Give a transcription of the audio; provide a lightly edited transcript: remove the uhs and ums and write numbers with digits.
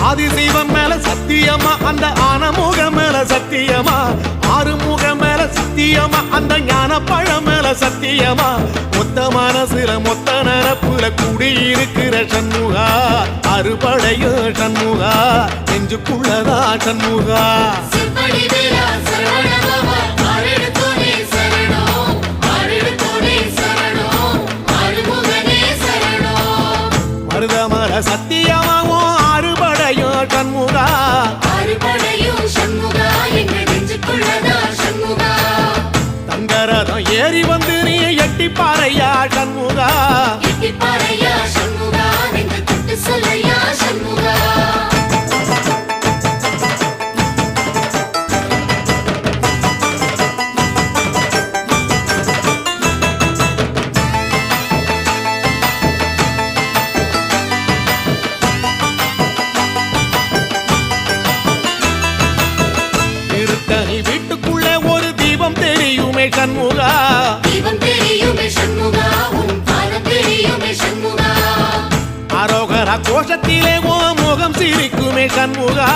ஆதிசைவம் மேல சத்தியமா அந்த ஆனமுகம் மேல சத்தியமா ஆறுமுகம் மேல சத்தியமா அந்த ஞான பழம் மேல சத்தியமா மொத்த மனசுல மொத்த நரப்புல குடியிருக்கிற சண்முகா அறுபடையும் சண்முகா நெஞ்சுக்குள்ளதா சண்முகா மருதமர சத்தியமாவும் அறுபடையும் சண்முகா தங்கரதம் ஏறி வந்து நீ எட்டி பாறையா சண்முகா நீ வீட்டுக்குள்ள ஒரு தீபம் தெரியுமே சண்முகா அரோகரா கோஷத்திலே ஓ முகம் சிரிக்குமே சண்முகா